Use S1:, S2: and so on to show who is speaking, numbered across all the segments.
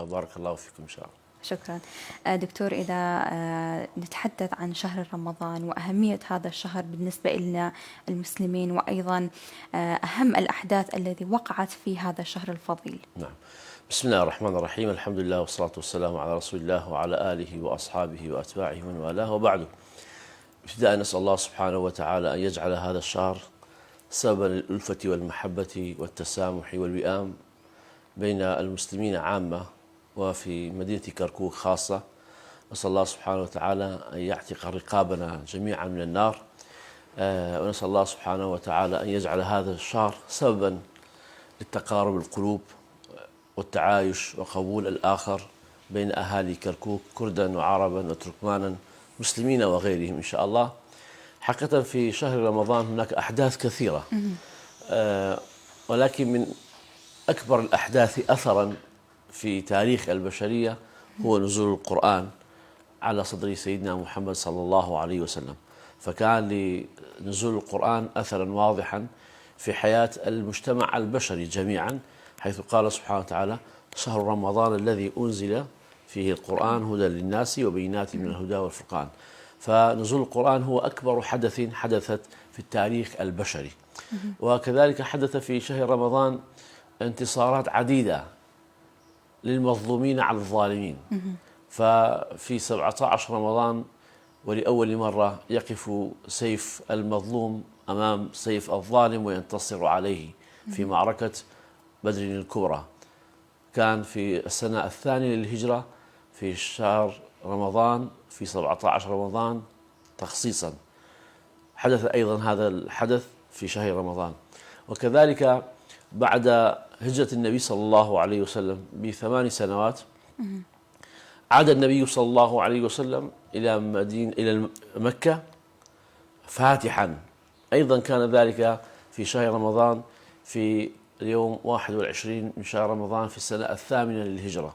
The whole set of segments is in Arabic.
S1: الله، بارك الله فيكم إن شاء الله.
S2: شكرا. دكتور، إذا نتحدث عن شهر رمضان وأهمية هذا الشهر بالنسبة لنا المسلمين، وأيضا أهم الأحداث التي وقعت في هذا الشهر الفضيل.
S1: نعم. بسم الله الرحمن الرحيم، الحمد لله والصلاة والسلام على رسول الله وعلى آله وأصحابه وأتباعه من والاه، وبعده. ابتداء نسأل الله سبحانه وتعالى أن يجعل هذا الشهر سببا للألفة والمحبة والتسامح والوئام بين المسلمين عامة وفي مدينة كركوك خاصة. نسأل الله سبحانه وتعالى أن يعتق رقابنا جميعا من النار، ونسأل الله سبحانه وتعالى أن يجعل هذا الشهر سببا للتقارب القلوب والتعايش وقبول الآخر بين أهالي كركوك، كردا وعربا وتركمانا، مسلمين وغيرهم إن شاء الله. حقيقة في شهر رمضان هناك أحداث كثيرة، ولكن من أكبر الأحداث أثرا في تاريخ البشرية هو نزول القرآن على صدر سيدنا محمد صلى الله عليه وسلم. فكان لنزول القرآن أثرا واضحا في حياة المجتمع البشري جميعا، حيث قال سبحانه وتعالى: شهر رمضان الذي أنزل فيه القرآن هدى للناس وبينات من الهدى والفرقان. فنزول القرآن هو أكبر حدث حدثت في التاريخ البشري. وكذلك حدث في شهر رمضان انتصارات عديدة للمظلومين على الظالمين. ففي 17 رمضان ولأول مرة يقف سيف المظلوم أمام سيف الظالم وينتصر عليه في معركة بدر الكبرى. كان في السنة الثانية للهجرة في شهر رمضان، في 17 رمضان تخصيصا، حدث أيضا هذا الحدث في شهر رمضان. وكذلك بعد هجرة النبي صلى الله عليه وسلم ب8 سنوات عاد النبي صلى الله عليه وسلم إلى مكة فاتحا. أيضا كان ذلك في شهر رمضان في اليوم 21 من شهر رمضان في السنة الثامنة للهجرة.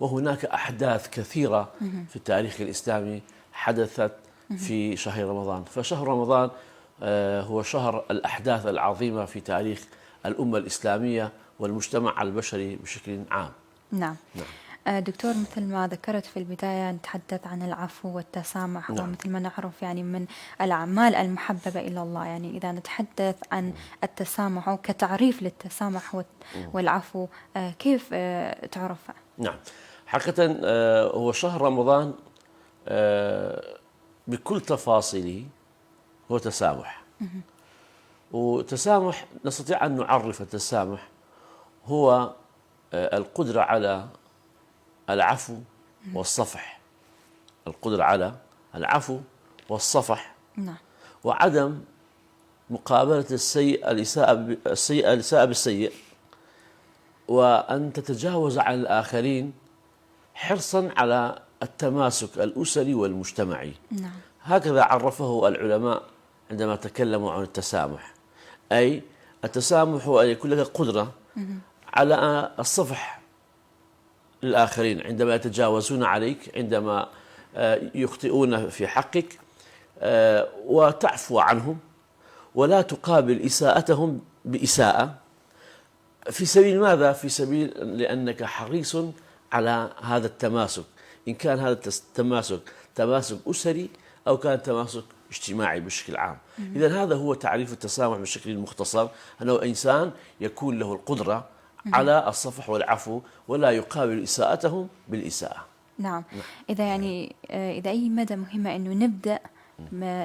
S1: وهناك أحداث كثيرة في التاريخ الإسلامي حدثت في شهر رمضان. فشهر رمضان هو شهر الأحداث العظيمة في تاريخ الأمة الإسلامية والمجتمع البشري بشكل عام.
S2: نعم. دكتور، مثل ما ذكرت في البداية نتحدث عن العفو والتسامح.
S1: نعم.
S2: ومثل ما نعرف يعني من الأعمال المحببة إلى الله، يعني إذا نتحدث عن التسامح أو كتعريف للتسامح والعفو، كيف تعرف؟
S1: نعم، حقيقة هو شهر رمضان بكل تفاصيله هو تسامح. وتسامح نستطيع أن نعرف التسامح هو القدرة على العفو والصفح. القدرة على العفو والصفح.
S2: نعم.
S1: وعدم مقابلة السيئة بالسيء، وأن تتجاوز عن الآخرين حرصا على التماسك الأسري والمجتمعي.
S2: نعم.
S1: هكذا عرفه العلماء عندما تكلموا عن التسامح. أي التسامح هو أن يكون لك قدرة على الصفح للآخرين عندما يتجاوزون عليك، عندما يخطئون في حقك، وتعفو عنهم ولا تقابل إساءتهم بإساءة. في سبيل ماذا؟ في سبيل لأنك حريص على هذا التماسك، إن كان هذا التماسك تماسك أسري أو كان تماسك اجتماعي بشكل عام. إذن هذا هو تعريف التسامح بشكل مختصر، أنه إنسان يكون له القدرة على الصفح والعفو ولا يقابل إساءتهم بالإساءة.
S2: نعم. إذا يعني إذا أي مدى مهمة أنه نبدأ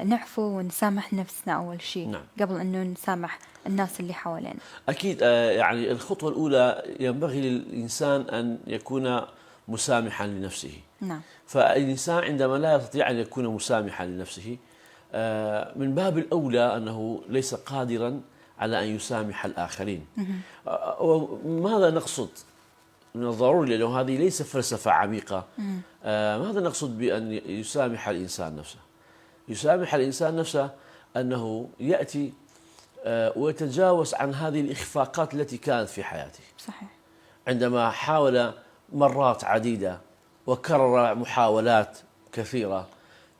S2: نعفو ونسامح نفسنا أول شيء. نعم. قبل أنه نسامح الناس اللي حوالينا.
S1: أكيد. يعني الخطوة الأولى ينبغي للإنسان أن يكون مسامحا لنفسه.
S2: نعم.
S1: فالإنسان عندما لا يستطيع أن يكون مسامحا لنفسه، من باب الأولى أنه ليس قادرا على أن يسامح الآخرين. وماذا نقصد؟ من الضروري، لأنه هذه ليس فلسفة عميقة. ماذا نقصد بأن يسامح الإنسان نفسه؟ يسامح الإنسان نفسه أنه يأتي ويتجاوز عن هذه الإخفاقات التي كانت في حياته.
S2: صحيح.
S1: عندما حاول مرات عديدة وكرر محاولات كثيرة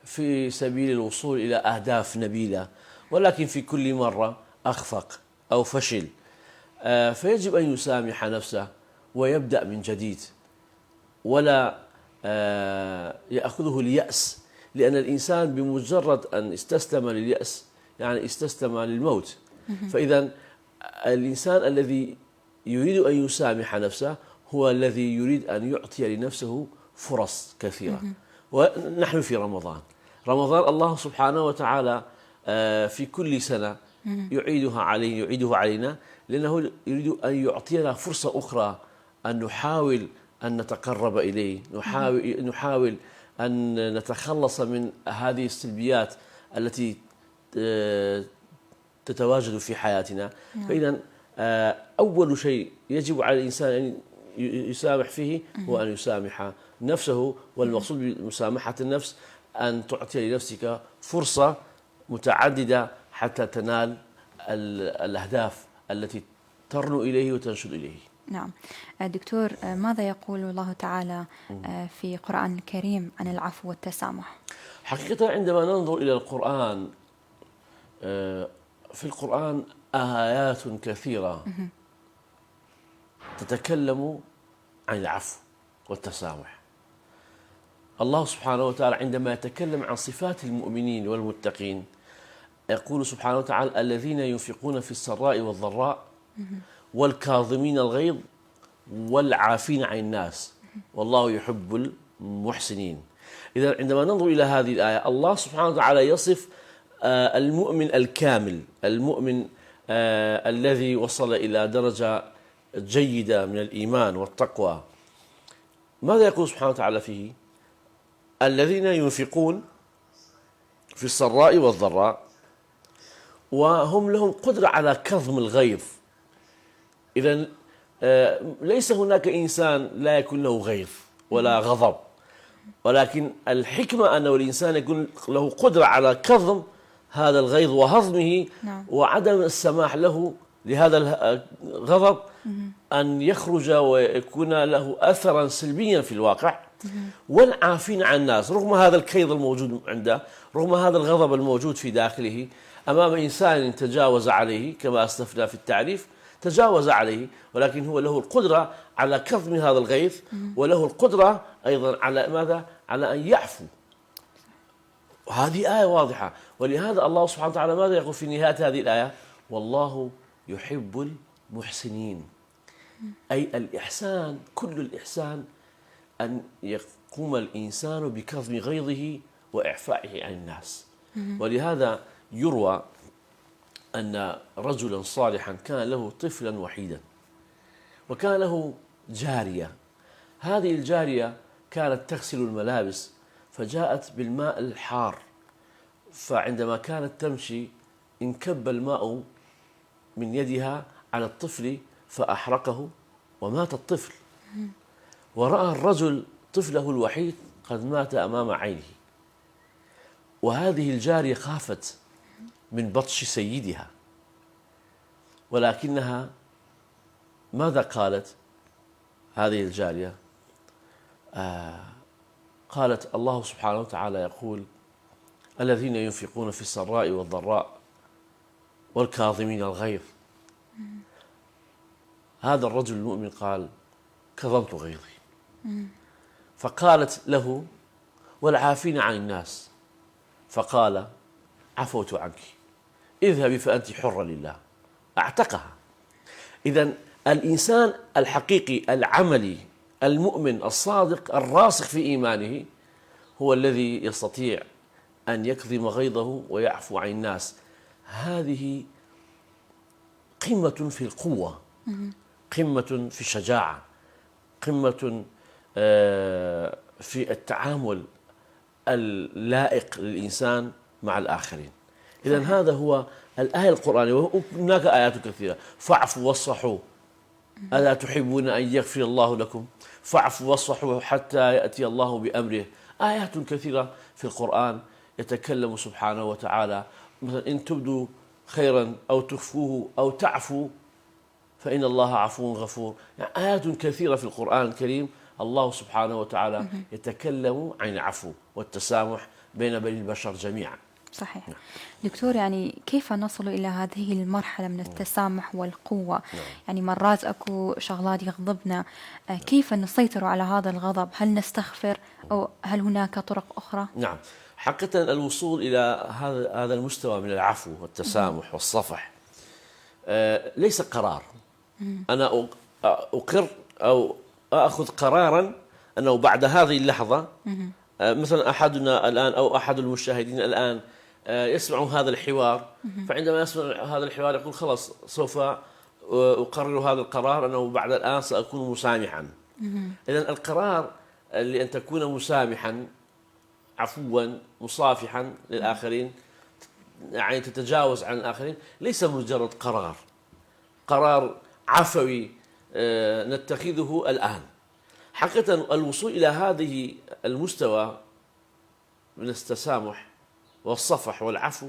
S1: في سبيل الوصول إلى أهداف نبيلة، ولكن في كل مرة أخفق أو فشل، فيجب أن يسامح نفسه ويبدأ من جديد. ولا يأخذه اليأس، لأن الإنسان بمجرد أن استسلم لليأس يعني استسلم للموت. فإذا الإنسان الذي يريد أن يسامح نفسه هو الذي يريد أن يعطي لنفسه فرص كثيرة. ونحن في رمضان الله سبحانه وتعالى في كل سنة يعيده علينا، لأنه يريد أن يعطينا فرصة أخرى أن نحاول أن نتقرب إليه، نحاول أن نتخلص من هذه السلبيات التي تتواجد في حياتنا. فإذا أول شيء يجب على الإنسان أن يسامح فيه هو أن يسامح نفسه. والمقصود بمسامحة النفس أن تعطي لنفسك فرصة متعددة حتى تنال الأهداف التي ترنو إليه وتنشد إليه.
S2: نعم دكتور، ماذا يقول الله تعالى في القرآن الكريم عن العفو والتسامح؟
S1: حقيقة عندما ننظر إلى القرآن، في القرآن آيات كثيرة تتكلم عن العفو والتسامح. الله سبحانه وتعالى عندما يتكلم عن صفات المؤمنين والمتقين يقول سبحانه وتعالى: الذين ينفقون في السراء والضراء والكاظمين الغيظ والعافين عن الناس والله يحب المحسنين. إذا عندما ننظر إلى هذه الآية الله سبحانه وتعالى يصف المؤمن الكامل، المؤمن الذي وصل إلى درجة جيدة من الإيمان والتقوى. ماذا يقول سبحانه وتعالى فيه؟ الذين ينفقون في السراء والضراء وهم لهم قدرة على كظم الغيظ. إذن ليس هناك إنسان لا يكون له غيظ ولا غضب، ولكن الحكمة أن الإنسان يكون له قدرة على كظم هذا الغيظ وهضمه وعدم السماح له لهذا الغضب أن يخرج ويكون له أثرا سلبيا في الواقع. والعافين عن الناس، رغم هذا الكيد الموجود عنده، رغم هذا الغضب الموجود في داخله أمام إنسان تجاوز عليه كما أسلفنا في التعريف، تجاوز عليه، ولكن هو له القدرة على كظم هذا الغيظ وله القدرة أيضا على ماذا؟ على أن يعفو. وهذه آية واضحة. ولهذا الله سبحانه وتعالى ماذا يقول في نهاية هذه الآية؟ والله يحب المحسنين. أي الإحسان، كل الإحسان أن يقوم الإنسان بكظم غيظه وإعفائه عن الناس. ولهذا يروى أن رجلا صالحا كان له طفلا وحيدا وكان له جارية. هذه الجارية كانت تغسل الملابس فجاءت بالماء الحار، فعندما كانت تمشي انكب الماء من يدها على الطفل فأحرقه ومات الطفل. ورأى الرجل طفله الوحيد قد مات أمام عينه، وهذه الجارية خافت من بطش سيدها، ولكنها ماذا قالت هذه الجارية؟ قالت: الله سبحانه وتعالى يقول: الذين ينفقون في السراء والضراء والكاظمين الغيظ. هذا الرجل المؤمن قال: كظمت غيظي. فقالت له: والعافين عن الناس. فقال: عفوت عنك، اذهبي فأنت حرة لله. اعتقها. إذن الإنسان الحقيقي العملي المؤمن الصادق الراسخ في إيمانه هو الذي يستطيع أن يكظم غيظه ويعفو عن الناس. هذه قمة في القوة، قمة في الشجاعة، قمة في التعامل اللائق للإنسان مع الآخرين. إذن هذا هو الآية القرآنية. وهناك آيات كثيرة: فاعفوا واصفحوا ألا تحبون أن يغفر الله لكم، فاعفوا واصفحوا حتى يأتي الله بأمره. آيات كثيرة في القرآن يتكلم سبحانه وتعالى مثلا: إن تبدوا خيرا أو تخفوه أو تعفوا فإن الله عفو غفور. يعني آيات كثيرة في القرآن الكريم الله سبحانه وتعالى يتكلم عن العفو والتسامح بين بني البشر جميعا.
S2: صحيح. دكتور، يعني كيف نصل إلى هذه المرحلة من التسامح والقوة؟ يعني مرات أكو شغلات يغضبنا، كيف نسيطر على هذا الغضب؟ هل نستغفر أو هل هناك طرق أخرى؟
S1: نعم، حقيقة الوصول إلى هذا المستوى من العفو والتسامح والصفح ليس قرار. أنا أقر أو أخذ قرارا أنه بعد هذه اللحظة، مثلا أحدنا الآن أو أحد المشاهدين الآن يسمع هذا الحوار، فعندما يسمع هذا الحوار يقول خلاص سوف أقرر هذا القرار أنه بعد الآن سأكون مسامحا. إذن القرار لأن تكون مسامحا عفوا مصافحا للآخرين، يعني تتجاوز عن الآخرين، ليس مجرد قرار عفوي نتخذه الآن. حقيقة الوصول إلى هذه المستوى من التسامح والصفح والعفو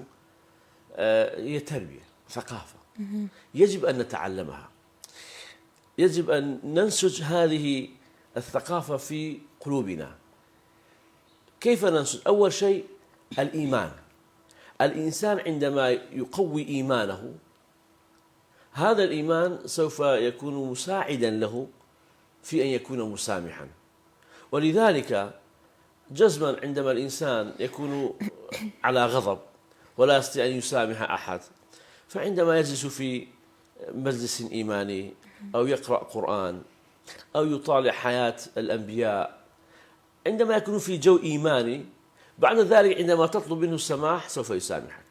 S1: هي تربية، ثقافة يجب أن نتعلمها، يجب أن ننسج هذه الثقافة في قلوبنا. كيف ننسج؟ أول شيء الإيمان. الإنسان عندما يقوي إيمانه، هذا الإيمان سوف يكون مساعدا له في أن يكون مسامحا. ولذلك جزما عندما الإنسان يكون على غضب ولا يستطيع أن يسامح أحد، فعندما يجلس في مجلس إيماني أو يقرأ قرآن أو يطالع حياة الأنبياء، عندما يكون في جو إيماني، بعد ذلك عندما تطلب منه السماح سوف يسامحك.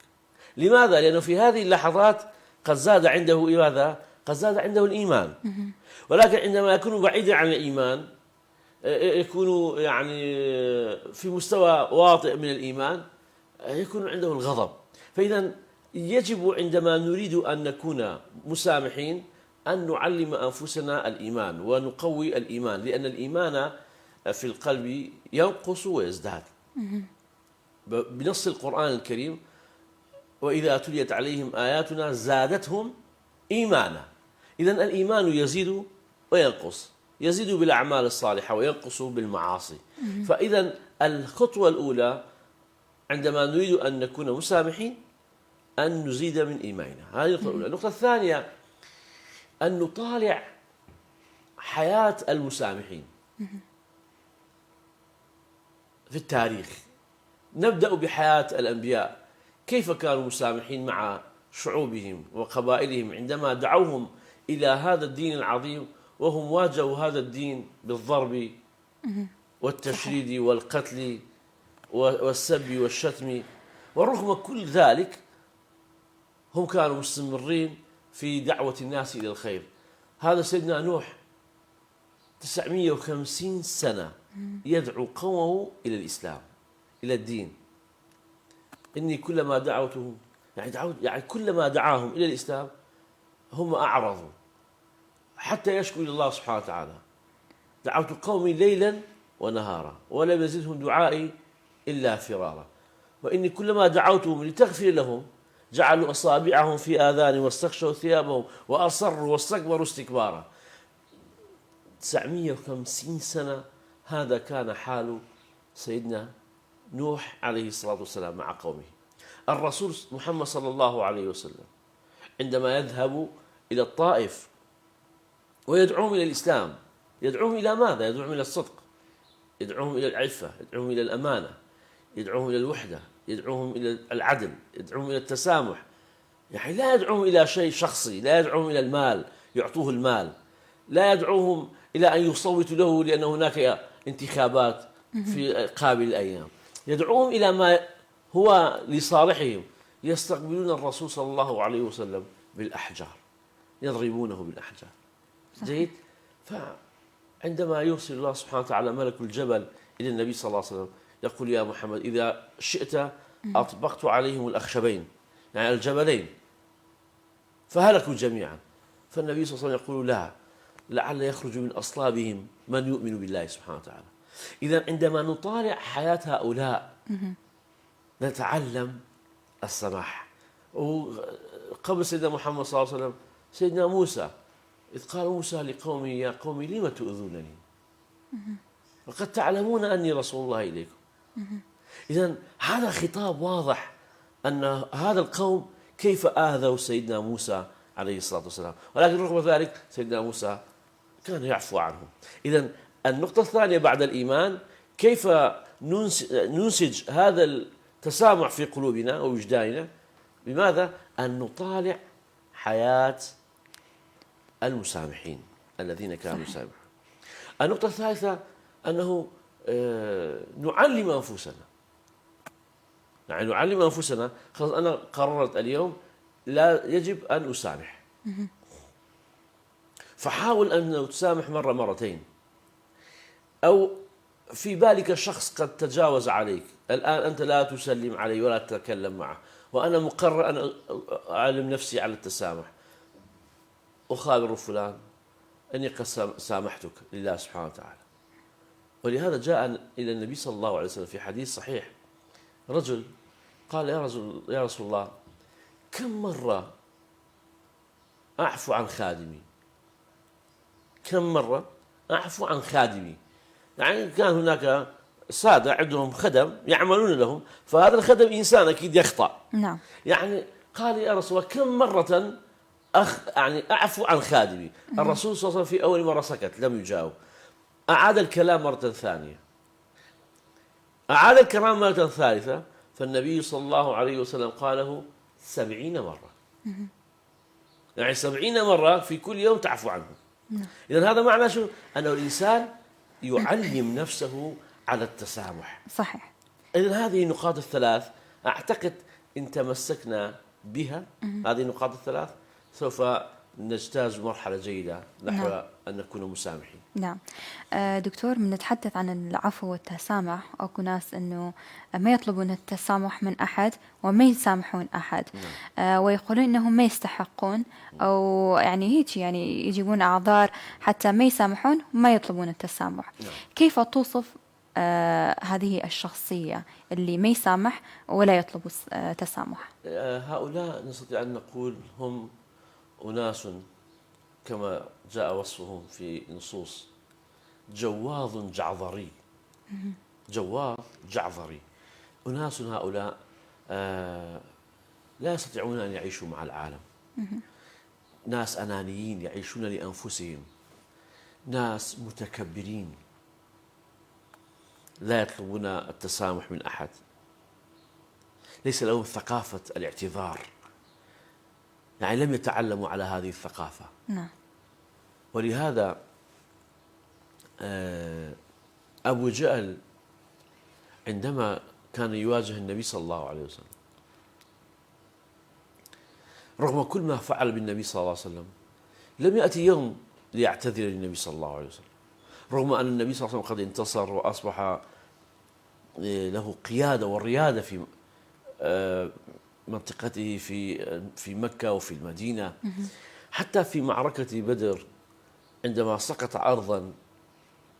S1: لماذا؟ لأنه في هذه اللحظات قد زاد عنده ماذا؟ قد زاد عنده الإيمان. ولكن عندما يكون بعيدا عن الإيمان، يكون يعني في مستوى واطئ من الإيمان، يكون عنده الغضب. فإذا يجب عندما نريد أن نكون مسامحين أن نعلم أنفسنا الإيمان ونقوي الإيمان، لأن الإيمان في القلب ينقص ويزداد. بنص القرآن الكريم: وإذا تليت عليهم آياتنا زادتهم إيمانا. إذن الإيمان يزيد وينقص، يزيد بالأعمال الصالحة وينقص بالمعاصي. فإذا الخطوة الأولى عندما نريد أن نكون مسامحين أن نزيد من إيماننا، هذه النقطة الأولى. النقطة الثانية أن نطالع حياة المسامحين في التاريخ. نبدأ بحياة الأنبياء، كيف كانوا مسامحين مع شعوبهم وقبائلهم عندما دعوهم إلى هذا الدين العظيم، وهم واجهوا هذا الدين بالضرب والتشريد والقتل والسب والشتم، ورغم كل ذلك هم كانوا مستمرين في دعوة الناس إلى الخير. هذا سيدنا نوح 950 سنة يدعو قومه إلى الإسلام، إلى الدين. إني كلما دعوتهم يعني كلما دعاهم إلى الإسلام هم أعرضوا حتى يشكوا إلى الله سبحانه وتعالى. دعوت قومي ليلا ونهارا ولم يزدهم دعائي إلا فرارا، وإني كلما دعوتهم لتغفر لهم جعلوا أصابعهم في آذانهم واستغشوا ثيابهم وأصروا واستكبروا استكبارا. 950 سنة هذا كان حال سيدنا نوح عليه الصلاة والسلام مع قومه. الرسول محمد صلى الله عليه وسلم عندما يذهب إلى الطائف ويدعوهم إلى الإسلام، يدعوهم إلى ماذا؟ يدعوهم إلى الصدق، يدعوهم إلى العفة، يدعوهم إلى الأمانة، يدعوهم إلى الوحدة، يدعوهم إلى العدل، يدعوهم إلى التسامح. يعني لا يدعوهم إلى شيء شخصي، لا يدعوهم إلى المال يعطوه المال، لا يدعوهم إلى أن يصوتوا له لأن هناك انتخابات في قابل الأيام. يدعوهم إلى ما هو لصالحهم. يستقبلون الرسول صلى الله عليه وسلم بالأحجار، يضربونه بالأحجار. جيد. فعندما يرسل الله سبحانه وتعالى ملك الجبل إلى النبي صلى الله عليه وسلم يقول: يا محمد إذا شئت أطبقت عليهم الأخشبين، يعني الجبلين، فهلكوا جميعا. فالنبي صلى الله عليه وسلم يقول: لا، لعل يخرج من أصلابهم من يؤمن بالله سبحانه وتعالى. إذا عندما نطالع حياة هؤلاء نتعلم السماح. وقبل سيدنا محمد صلى الله عليه وسلم سيدنا موسى، إذ قال موسى لقومه: يا قوم لم تؤذونني وقد تعلمون أني رسول الله إليكم. إذن هذا خطاب واضح أن هذا القوم كيف آذوا سيدنا موسى عليه الصلاة والسلام، ولكن رغم ذلك سيدنا موسى كان يعفو عنهم. إذن النقطة الثانية بعد الإيمان، كيف ننسج هذا التسامح في قلوبنا ووجداننا؟ بماذا؟ أن نطالع حياة المسامحين الذين كانوا يسامحون. النقطة الثالثة أنه نعلم أنفسنا، يعني نعلم أنفسنا خلاص أنا قررت اليوم لا يجب أن أسامح، فحاول أن تسامح مرة مرتين، أو في بالك شخص قد تجاوز عليك، الآن أنت لا تسلم عليه ولا تتكلم معه، وأنا مقرر أن أعلم نفسي على التسامح، أخابر فلان أني قد سامحتك لله سبحانه وتعالى. ولهذا جاء إلى النبي صلى الله عليه وسلم في حديث صحيح رجل قال: يا رسول الله، كم مرة أعفو عن خادمي؟ كم مرة أعفو عن خادمي؟ يعني كان هناك سادة عندهم خدم يعملون لهم، فهذا الخدم إنسان أكيد يخطأ.
S2: نعم.
S1: يعني قال: يا رسول الله، كم مرة يعني أعفو عن خادمي؟ الرسول صلى الله عليه وسلم في أول مرة سكت، لم يجاوب. أعاد الكلام مرة ثانية، أعاد الكلام مرة ثالثة، فالنبي صلى الله عليه وسلم قاله 70 مرة. يعني 70 مرة في كل يوم تعفو عنه. إذن هذا معنى شو؟ أنه الإنسان يعلم نفسه على التسامح.
S2: صحيح.
S1: إذن هذه النقاط الثلاث أعتقد إن تمسكنا بها، هذه النقاط الثلاث، سوف نجتاز مرحلة جيدة نحو أن نكون مسامحين.
S2: نعم. دكتور، بنتحدث عن العفو والتسامح، أكو ناس أنه ما يطلبون التسامح من أحد وما يسامحون أحد. ويقولون أنهم ما يستحقون، أو يعني هيك يعني يجيبون أعذار حتى ما يسامحون وما يطلبون التسامح. كيف توصف هذه الشخصية اللي ما يسامح ولا يطلب التسامح؟
S1: هؤلاء نستطيع أن نقول هم أناس كما جاء وصفهم في نصوص: جواظ جعظري. جواظ جعظري، أناس هؤلاء لا يستطيعون أن يعيشوا مع العالم، ناس أنانيين يعيشون لأنفسهم، ناس متكبرين لا يطلبون التسامح من أحد، ليس لهم ثقافة الاعتذار، يعني لم يتعلموا على هذه الثقافة.
S2: نعم.
S1: ولهذا أبو جهل عندما كان يواجه النبي صلى الله عليه وسلم، رغم كل ما فعل بالنبي صلى الله عليه وسلم، لم يأتي يوم ليعتذر للنبي صلى الله عليه وسلم، رغم أن النبي صلى الله عليه وسلم قد انتصر وأصبح له قيادة وريادة في منطقته في مكة وفي المدينة. حتى في معركة بدر عندما سقط أرضا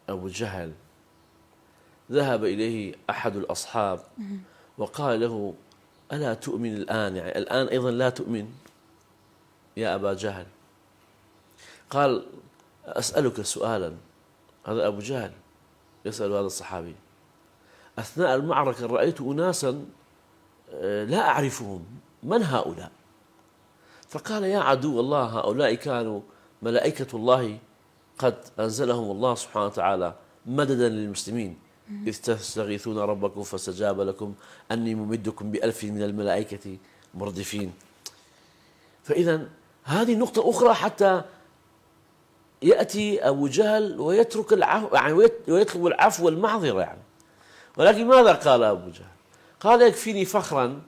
S1: أبو جهل، ذهب إليه أحد الأصحاب وقال له: ألا تؤمن الآن؟ يعني الآن أيضا لا تؤمن يا أبا جهل؟ قال: أسألك سؤالا. هذا أبو جهل يسأل هذا الصحابي: أثناء المعركة رأيت أناسا لا أعرفهم، من هؤلاء؟ فقال: يا عدو الله، هؤلاء كانوا ملائكة الله قد أنزلهم الله سبحانه وتعالى مددا للمسلمين، إذ تستغيثون ربكم فاستجاب لكم أني ممدكم ب1000 من الملائكة مردفين. فإذا هذه نقطة أخرى، حتى يأتي أبو جهل ويترك العفو، يعني ويطلب العفو والمعذرة يعني. ولكن ماذا قال أبو جهل؟ قال: يكفيني فخرا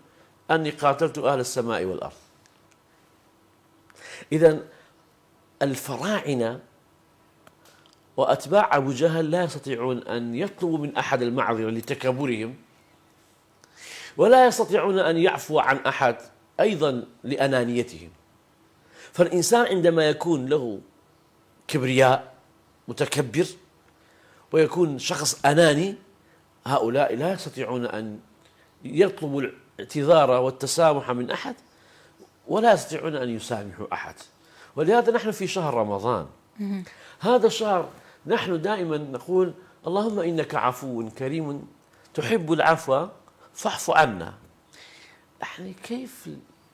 S1: أني قاتلت أهل السماء والأرض. إذن الفراعنة وأتباع أبو جهل لا يستطيعون أن يطلبوا من أحد المعذرة لتكبرهم، ولا يستطيعون أن يعفو عن أحد أيضا لأنانيتهم. فالإنسان عندما يكون له كبرياء، متكبر، ويكون شخص أناني، هؤلاء لا يستطيعون أن يطلبوا الاعتذار والتسامح من أحد، ولا يستطيعون أن يسامحوا أحد. ولهذا نحن في شهر رمضان، هذا الشهر نحن دائما نقول: اللهم إنك عفو كريم تحب العفو فاعف عنا. يعني كيف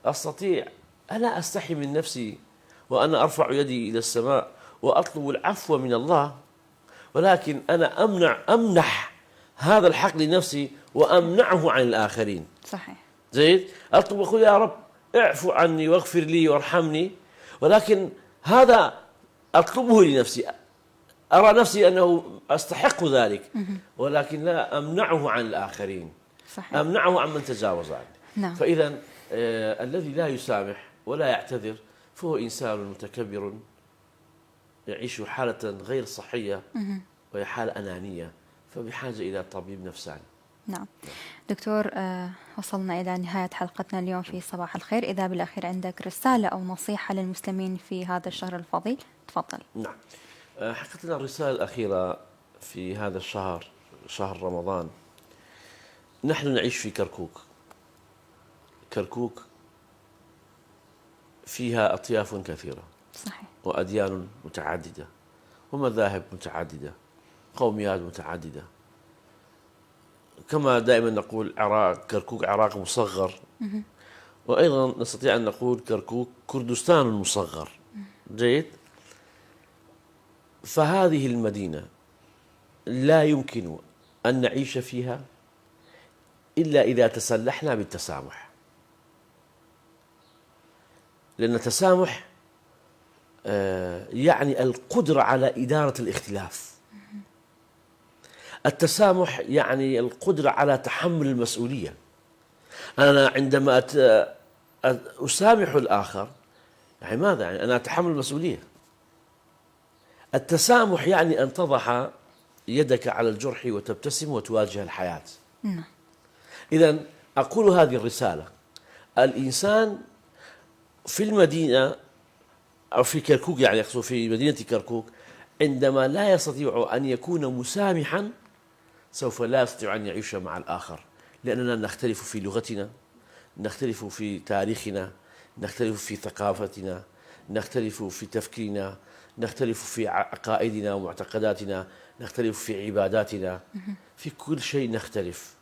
S1: أستطيع؟ أنا أستحي من نفسي وأنا أرفع يدي إلى السماء وأطلب العفو من الله، ولكن أنا أمنح هذا الحق لنفسي وأمنعه عن الآخرين.
S2: صحيح.
S1: زين، أطلب أقول يا رب اعفو عني واغفر لي وارحمني، ولكن هذا أطلبه لنفسي، أرى نفسي أنه أستحق ذلك، ولكن لا أمنعه عن الآخرين.
S2: صحيح.
S1: أمنعه عن من تجاوز عني.
S2: نعم.
S1: فإذا الذي لا يسامح ولا يعتذر فهو إنسان متكبر يعيش حالة غير صحية، وهي حالة أنانية، فبحاجة إلى طبيب نفساني.
S2: نعم دكتور، وصلنا إلى نهاية حلقتنا اليوم في صباح الخير. إذا بالأخير عندك رسالة أو نصيحة للمسلمين في هذا الشهر الفضيل تفضل.
S1: نعم، حقيقة الرسالة الأخيرة في هذا الشهر، شهر رمضان، نحن نعيش في كركوك. كركوك فيها أطياف كثيرة،
S2: صحيح.
S1: وأديان متعددة، ومذاهب متعددة، قوميات متعددة. كما دائما نقول كركوك عراق مصغر، وأيضا نستطيع أن نقول كركوك كردستان مصغر. جيد. فهذه المدينة لا يمكن أن نعيش فيها إلا إذا تسلحنا بالتسامح، لأن التسامح يعني القدرة على إدارة الاختلاف. التسامح يعني القدرة على تحمل المسؤولية. أنا عندما أسامح الآخر، يعني ماذا؟ يعني أنا أتحمل المسؤولية. التسامح يعني أن تضع يدك على الجرح وتبتسم وتواجه الحياة. إذن أقول هذه الرسالة: الإنسان في المدينة أو في كركوك، يعني أقصد في مدينة كركوك، عندما لا يستطيع أن يكون مسامحا سوف لا يستطيع أن يعيش مع الآخر، لأننا نختلف في لغتنا، نختلف في تاريخنا، نختلف في ثقافتنا، نختلف في تفكيرنا، نختلف في عقائدنا ومعتقداتنا، نختلف في عباداتنا، في كل شيء نختلف.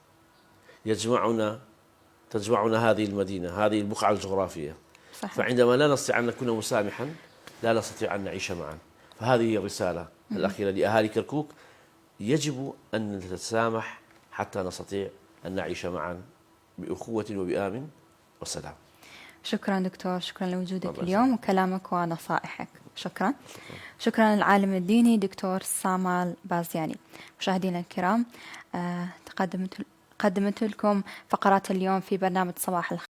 S1: تجمعنا هذه المدينة، هذه البقعة الجغرافية.
S2: صحيح.
S1: فعندما لا نستطيع أن نكون مسامحا لا نستطيع أن نعيش معا. فهذه هي الرسالة الأخيرة لأهالي كركوك: يجب أن نتسامح حتى نستطيع أن نعيش معا بأخوة وبآمن وسلام.
S2: شكرا دكتور، شكرا لوجودك اليوم وكلامك ونصائحك. شكرا للعالم الديني دكتور سامال بازياني. مشاهدينا الكرام، قدمت لكم فقرات اليوم في برنامج صباح الخير.